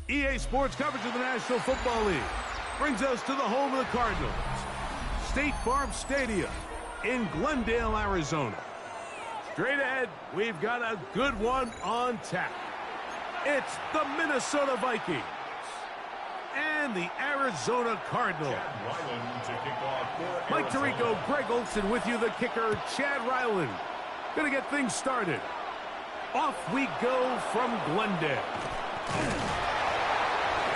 EA Sports coverage of the National Football League brings us to the home of the Cardinals, State Farm Stadium in Glendale, Arizona. Straight ahead, we've got a good one on tap. It's the Minnesota Vikings and the Arizona Cardinals. Mike Tirico, Greg Olson with you, the kicker, Chad Ryland. Gonna get things started. Off we go from Glendale.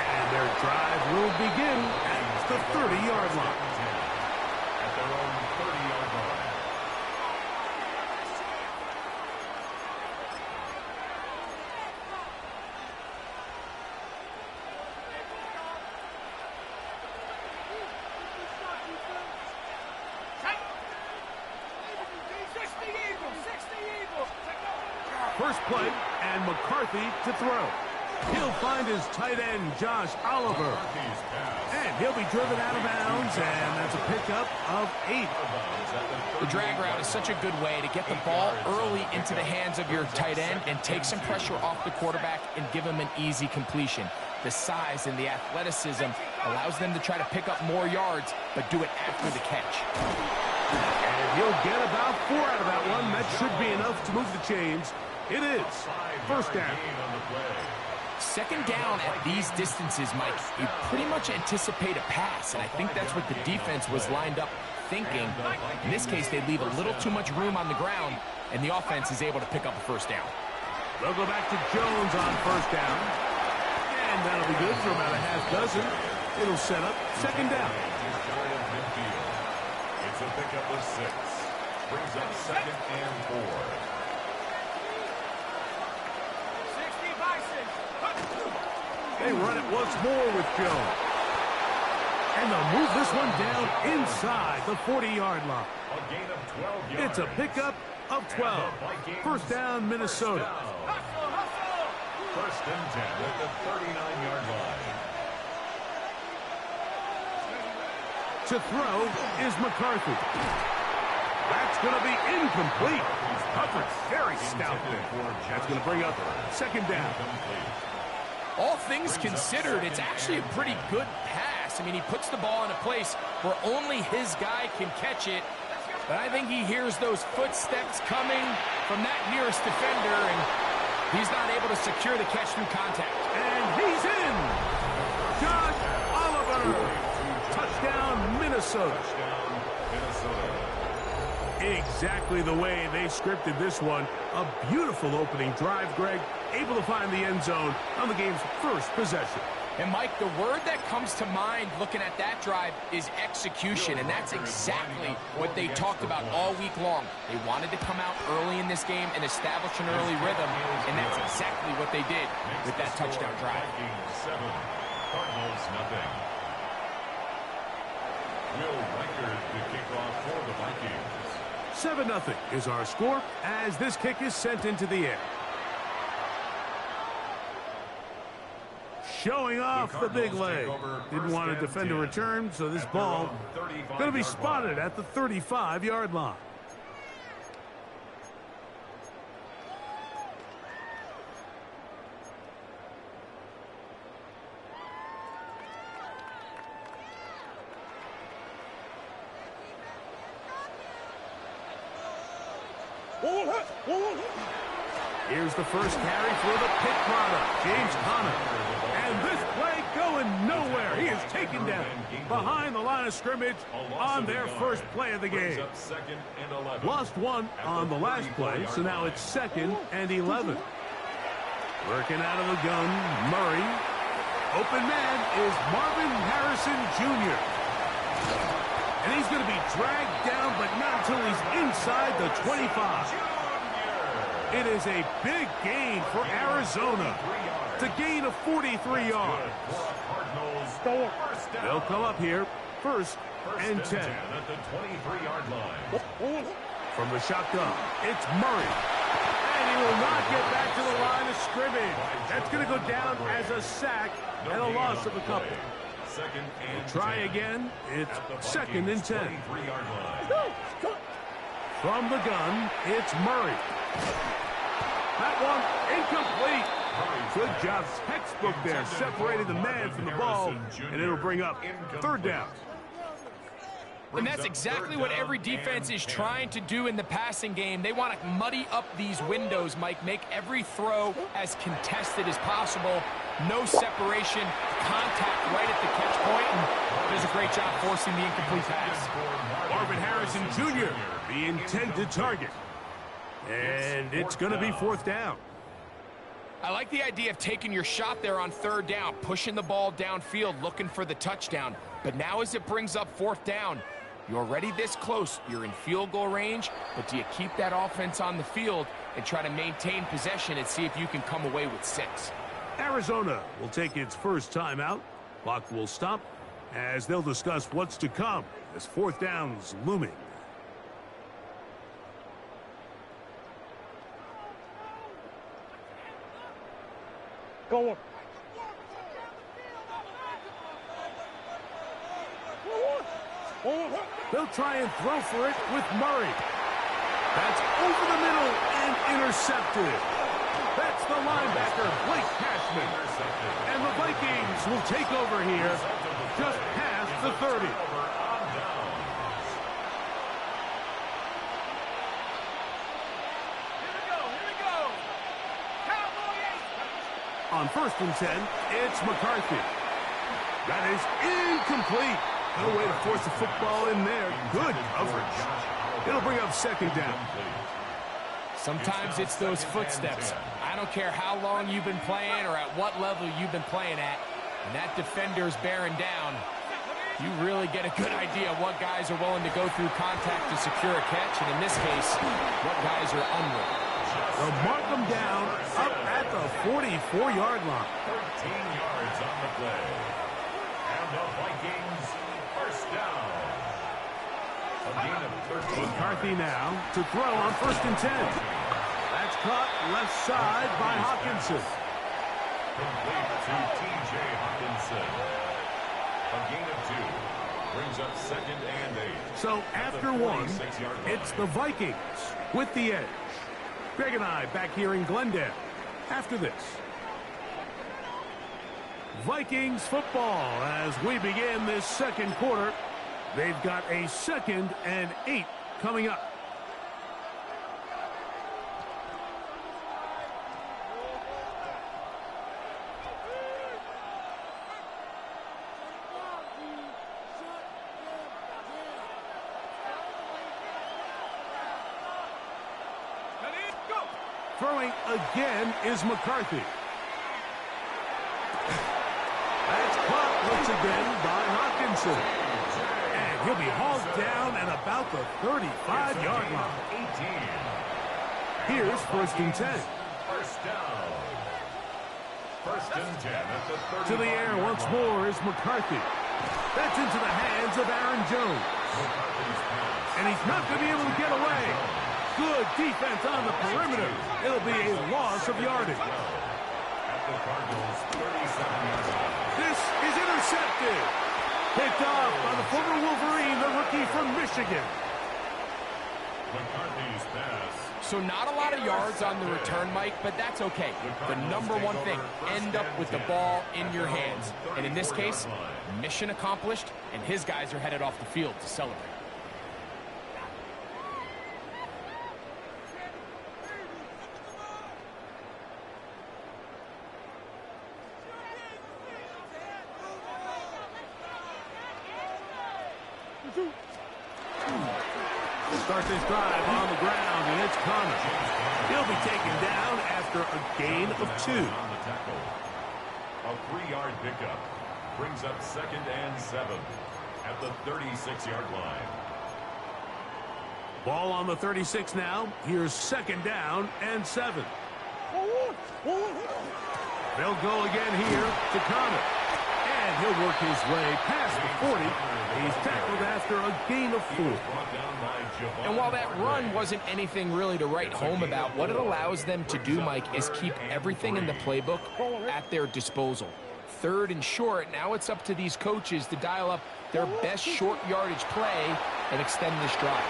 And their drive will begin at the 30-yard line. At their own 30-yard line. First play, and McCarthy to throw. He'll find his tight end, Josh Oliver. And he'll be driven out of bounds, and that's a pickup of 8. The drag route is such a good way to get the ball early into the hands of your tight end and take some pressure off the quarterback and give him an easy completion. The size and the athleticism allows them to try to pick up more yards, but do it after the catch. And he'll get about 4 out of that one. That should be enough to move the chains. It is first down. Second down at these distances, Mike, you pretty much anticipate a pass, and I think that's what the defense was lined up thinking. In this case, they leave a little too much room on the ground, and the offense is able to pick up a first down. They'll go back to Jones on first down, and that'll be good for about a half dozen. It'll set up second down. It's a pickup of 6. Brings up 2nd and 4. They run it once more with Jones. And they'll move this one down inside the 40-yard line. A gain of 12 yards. It's a pickup of 12. First down, Minnesota. First and 10 at the 39-yard line. To throw is McCarthy. That's going to be incomplete. Coverage very stout there. That's going to bring up second down. All things considered, it's actually a pretty good pass. I mean, he puts the ball in a place where only his guy can catch it. But I think he hears those footsteps coming from that nearest defender, and he's not able to secure the catch through contact. And he's in! Josh Oliver! Touchdown, Minnesota. Exactly the way they scripted this one. A beautiful opening drive, Greg. Able to find the end zone on the game's first possession. And, Mike, the word that comes to mind looking at that drive is execution, and that's exactly what they talked about all week long. They wanted to come out early in this game and establish an early rhythm, and that's exactly what they did with that touchdown drive. 7, Cardinals nothing. Will Reichard the kickoff for the Vikings. 7-0 is our score as this kick is sent into the air. Showing off the big leg. Didn't want to defend a return, so this ball going to be spotted at the 35-yard line. Here's the first carry for the Pitt product, James Conner. And this play going nowhere. He is taken down behind the line of scrimmage on their first play of the game. Lost 1 on the last play, so now it's 2nd and 11. Working out of the gun, Murray. Open man is Marvin Harrison Jr. And he's going to be dragged down, but not until he's inside the 25. It is a big gain for Arizona. It's a gain of 43 yards. They'll come up here, first and 10. At the 23-yard line. From the shotgun, it's Murray. And he will not get back to That's going to go down as a sack and a loss of a couple. Second and Try 10. again. It's second and 10. 23-yard line. From the gun, it's Murray. That one incomplete. Good job, textbook there, separating the man from the ball, and it'll bring up third down. And that's exactly what every defense is trying to do in the passing game. They want to muddy up these windows, Mike, make every throw as contested as possible. No separation, contact right at the catch point, and does a great job forcing the incomplete pass. Marvin Harrison Jr., the intended target. And it's going to be fourth down. I like the idea of taking your shot there on third down, pushing the ball downfield, looking for the touchdown. But now as it brings up fourth down, you're already this close. You're in field goal range, but do you keep that offense on the field and try to maintain possession and see if you can come away with 6? Arizona will take its first timeout. Clock will stop as they'll discuss what's to come as fourth down's looming. Go on. They'll try and throw for it with Murray. That's over the middle and intercepted. That's the linebacker, Blake Cashman. And the Vikings will take over here just past the 30. On first and 10, it's McCarthy. That is incomplete. No way to force the football in there. Good coverage. It'll bring up second down. Sometimes it's those footsteps. I don't care how long you've been playing or at what level you've been playing at. And that defender's bearing down. You really get a good idea of what guys are willing to go through contact to secure a catch. And in this case, what guys are unwilling. They'll mark them down up at the 44-yard line. 13 yards on the play. And the Vikings first down. A gain of 13. McCarthy now to throw on first and 10. That's caught left side by Hawkinson. Complete to T.J. Hawkinson. A gain of 2. Brings up second and 8. So after one, it's the Vikings with the edge. Greg and I back here in Glendale after this. Vikings football as we begin this second quarter. They've got a second and 8 coming up. Throwing again is McCarthy. That's caught once again by Hawkinson. And he'll be hauled down at about the 35-yard line. 18. Here's first and 10. First down. First and 10 at the 35. To the air once more is McCarthy. That's into the hands of Aaron Jones. And he's not going to be able to get away. Good defense on the perimeter. It'll be a loss of yardage. At the Cardinals' 37-yard line. This is intercepted. Picked off by the former Wolverine, the rookie from Michigan. McCarthy's pass. So not a lot of yards on the return, Mike, but that's okay. The number one thing, end up with the ball in your hands. And in this case, mission accomplished, and his guys are headed off the field to celebrate. Start this drive on the ground, and it's Connor. He'll be taken down after a gain of 2. On the tackle. A 3-yard pickup brings up second and 7 at the 36-yard line. Ball on the 36 now. Here's second down and 7. They'll go again here to Connor. And And he'll work his way past the 40. He's tackled after a gain of 4. And while that run wasn't anything really to write home about, what it allows them to do, Mike, is keep everything in the playbook at their disposal. 3rd and short, now it's up to these coaches to dial up their best short yardage play and extend this drive.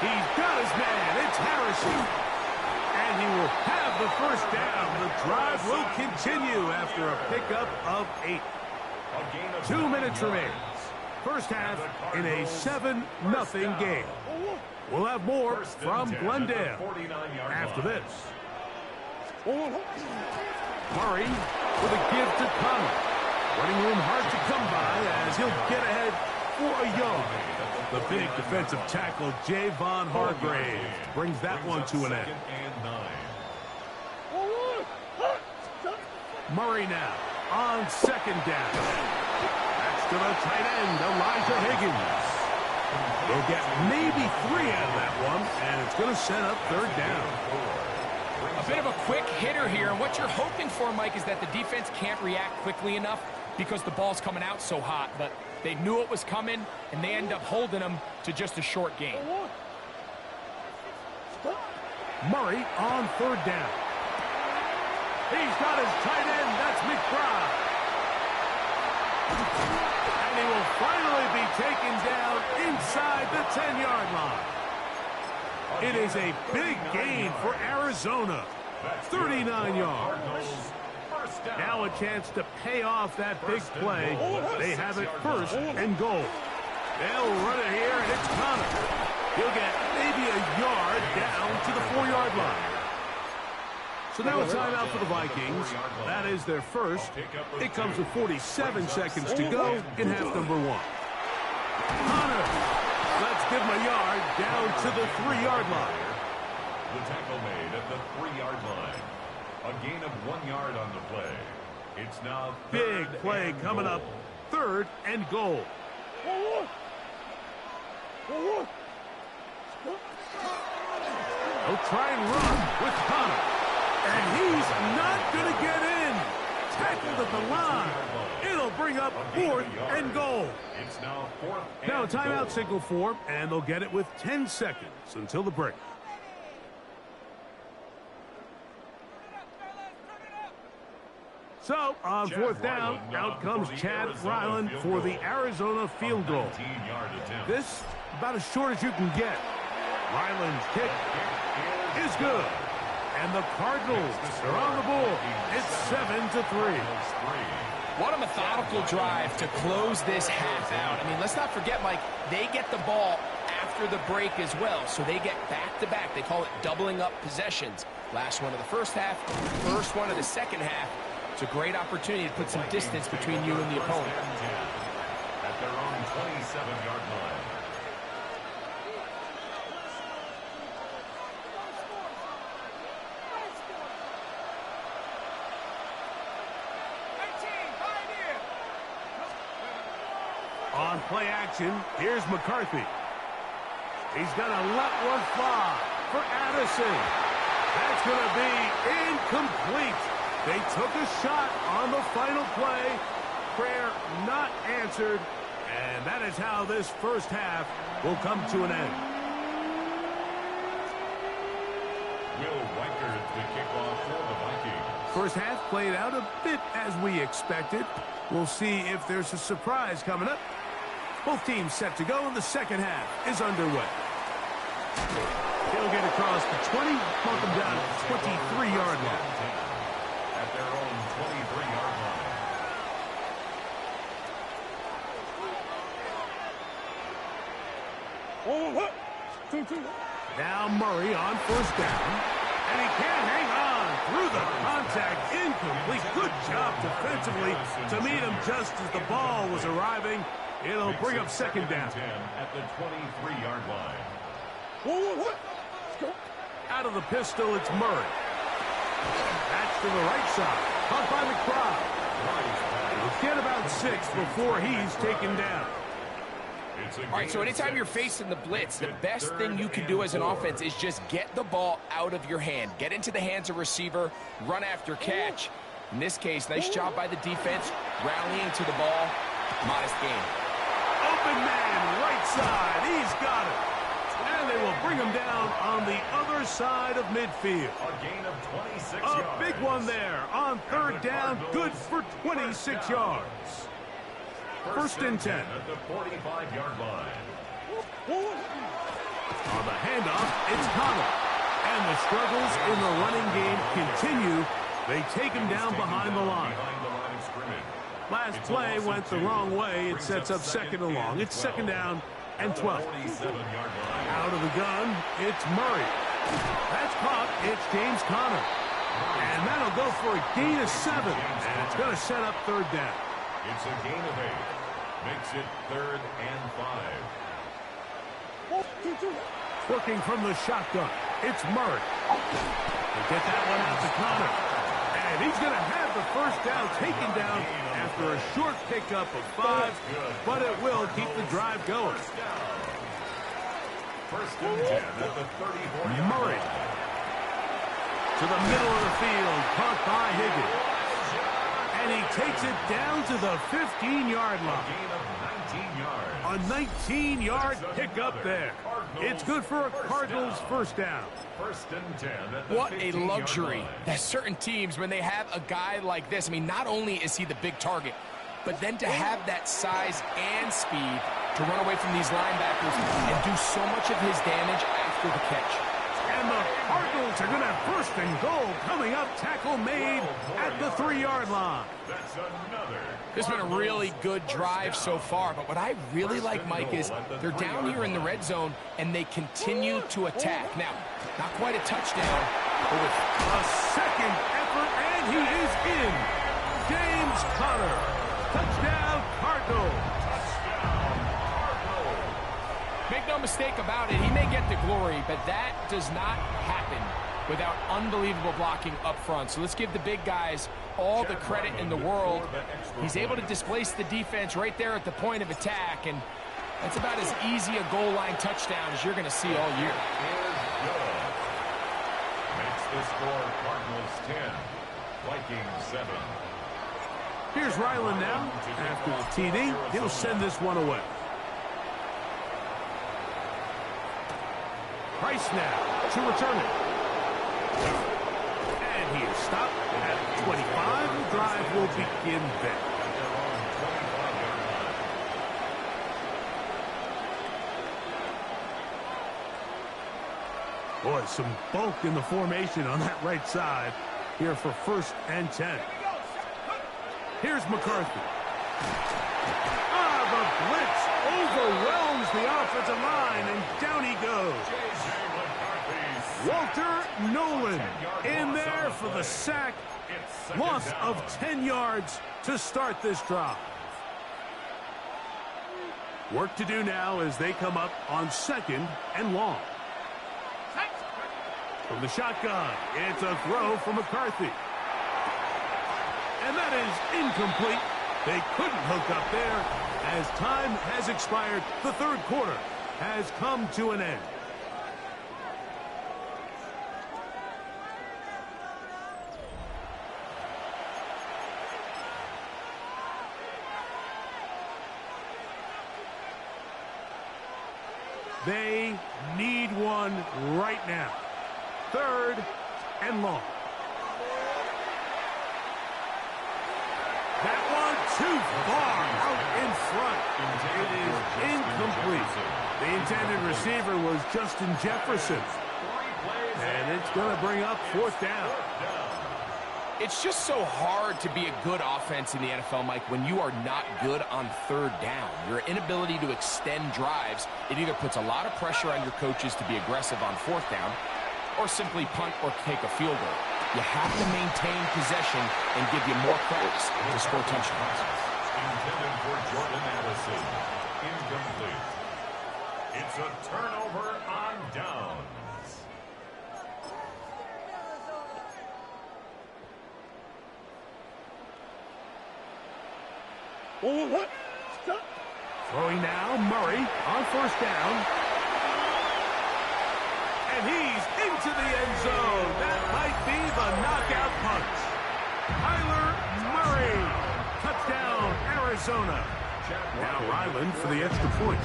He's got his man. It's Harrison. And he will have the first down. The drive will continue after a pickup of 8. 2 minutes remain. First half in a 7-0 game. We'll have more from Glendale after this. Murray with a give to Connor. Running room hard to come by as he'll get ahead for a yard. The big defensive tackle, Javon Hargrave, brings that one to an end. Murray now on 2nd down. That's to the tight end, Elijah Higgins. They'll get maybe 3 out of that one, and it's going to set up 3rd down. A bit of a quick hitter here, and what you're hoping for, Mike, is that the defense can't react quickly enough because the ball's coming out so hot, but they knew it was coming, and they end up holding them to just a short gain. Murray on 3rd down. He's got his tight end, that's McBride. And he will finally be taken down inside the 10-yard line. It is a big gain for Arizona. 39 yards. Now a chance to pay off that big play. They have it 1st and goal. They'll run it here, and it's Connor. He'll get maybe a yard down to the 4-yard line. So now a timeout for the Vikings. That is their first. It comes with 47 seconds to go in half number 1. Connor, let's give him a yard down to the 3-yard line. The tackle made at the 3-yard line. A gain of 1 yard on the play. It's now big play coming up. 3rd and goal. They'll try and run with Connor. And he's not going to get in. Tackled at the line. It'll bring up 4th and goal. It's now 4th Now and timeout goal. signal 4, and they'll get it with 10 seconds until the break. So, on 4th down, out comes Chad Ryland for the Arizona field goal. 19-yard attempt. This, about as short as you can get. Ryland's kick is good. And the Cardinals are on the board. It's 7-3. What a methodical drive to close this half out. I mean, let's not forget, Mike, they get the ball after the break as well, so they get back-to-back. They call it doubling up possessions. Last one of the first half, first one of the second half. It's a great opportunity to put some distance between you and the opponent. At their own 27-yard line. On play action, here's McCarthy. He's going to let one fly for Addison. That's going to be incomplete. They took a shot on the final play. Prayer not answered. And that is how this first half will come to an end. Will Reichert the kickoff for the Vikings. First half played out a bit as we expected. We'll see if there's a surprise coming up. Both teams set to go, and the second half is underway. He'll get across the 20, mark him down at the 23-yard line. At their own 23-yard line. Now Murray on 1st down, and he can't hang on through the contact. Incomplete. Good job defensively to meet him just as the ball was arriving. It'll bring up 2nd down. At the 23-yard line. Out of the pistol, it's Murray. That's to the right side. Caught by McBride. He'll get about 6 before he's taken down. All right, so anytime you're facing the blitz, the best thing you can do as an offense is just get the ball out of your hand. Get into the hands of receiver, run after catch. In this case, nice job by the defense, rallying to the ball. Modest gain. Open man, right side. He's got it. And they will bring him down on the other side of midfield. A gain of 26 A yards. big one there on third down. Good for 26 yards. First and 10. At the 45-yard line. On the handoff, it's Connor. And the struggles in the running game continue. They take him down behind the line. Last play went the wrong way. It sets up second and long. It's second down and 12. Out of the gun, it's Murray. That's caught. It's James Conner. And that'll go for a gain of 7. And it's going to set up third down. It's a gain of 8. Makes it third and 5. Working from the shotgun, it's Murray. They get that one out to Conner. And he's going to have the first down taken down after a short pickup of 5, but it will keep the drive going. First and 10 at the 34-yard Murray line. to the middle of the field, caught by Higgins. And he takes it down to the 15-yard line. Gain of 19 yards. A 19-yard pickup there. It's good for a Cardinals first down. First and 10 at the What a 15-yard luxury line. that certain teams, when they have a guy like this, I mean, not only is he the big target, but then to have that size and speed to run away from these linebackers and do so much of his damage after the catch. And the Cardinals are going to have first and goal coming up. Tackle made at the 3-yard line. That's another. This has been a really good drive so far, but what I really like, Mike, is they're down here in the red zone, and they continue to attack. Now, not quite a touchdown, but with A second effort, and he is in. James Conner. Touchdown, Cardinals. Make no mistake about it, he may get the glory, but that does not happen without unbelievable blocking up front. So let's give the big guys all the credit in the world. He's able to displace the defense right there at the point of attack, and that's about as easy a goal line touchdown as you're going to see all year. Makes the score Cardinals 10, Vikings 7. Here's Ryland now. After the TD, he'll send this one away. Price now to return it. And he is stopped at 25. The drive will begin there. Boy, some bulk in the formation on that right side here for first and 10. Here's McCarthy. The blitz overwhelms the offensive line, and down he goes. Walter Nolan in there for the sack. Loss of 10 yards to start this drive. Work to do now as they come up on second and long. From the shotgun, it's a throw for McCarthy. And that is incomplete. They couldn't hook up there as time has expired. The third quarter has come to an end. They need one right now. Third and long. That one too far out in front. It is incomplete. The intended receiver was Justin Jefferson. And it's going to bring up fourth down. It's just so hard to be a good offense in the NFL, Mike, when you are not good on third down. Your inability to extend drives, it either puts a lot of pressure on your coaches to be aggressive on fourth down or simply punt or take a field goal. You have to maintain possession and give you more cracks to score touchdowns. Intended for Jordan Addison. Incomplete. It's a turnover on downs. Stop. Throwing now, Murray on first down. And he's into the end zone. That might be the knockout punch. Tyler Arizona. Now Ryland for the extra point.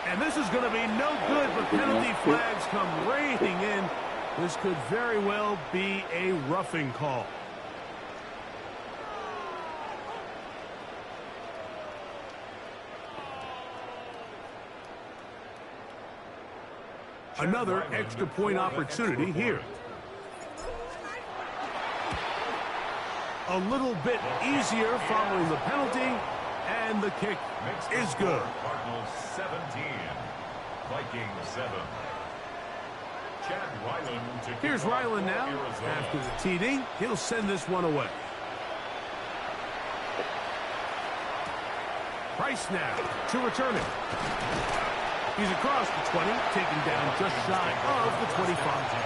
And this is going to be no good, but penalty flags come raining in. This could very well be a roughing call. Another extra point opportunity here. A little bit easier following the penalty, and the kick is good. Cardinals 17, Vikings 7. Chad Ryland to Here's Ryland now. Arizona. After the TD, he'll send this one away. Price now to return it. He's across the 20, taken down just shy of the 25. At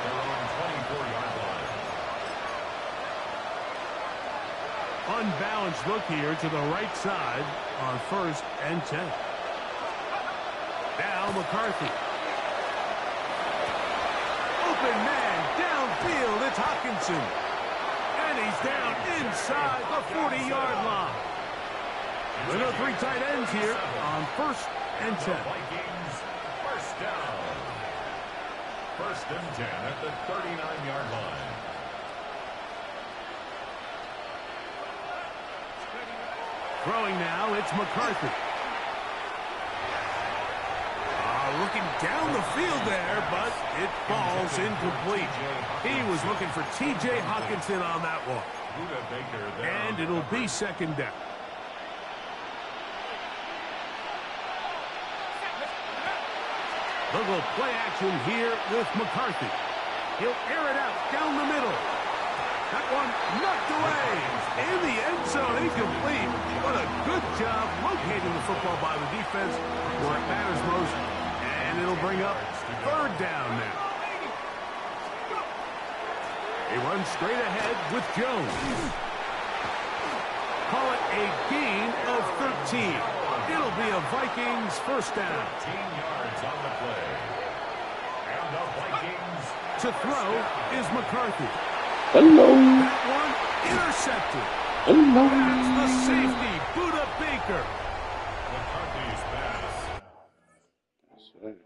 their own 24-yard line. Unbalanced look here to the right side on 1st and 10. Now McCarthy. Open man downfield. It's Hockenson. And he's down inside the 40-yard line. There are 3 tight ends here on 1st and 10. Vikings first down. 1st and 10 at the 39-yard line. Throwing now, it's McCarthy. Looking down the field there, but it falls incomplete. He was looking for T.J. Hockenson on that one. And it'll be 2nd down. They'll go play action here with McCarthy. He'll air it out down the middle. That one knocked away. In the end zone, incomplete. What a good job locating the football by the defense where it matters most. And it'll bring up 3rd down now. He runs straight ahead with Jones. Call it a gain of 13. It'll be a Vikings 1st down. 13 yards on the play. And the Vikings To throw is McCarthy. Hello. That one intercepted. Hello. That's the safety, Buda Baker. McCarthy's pass. That's right.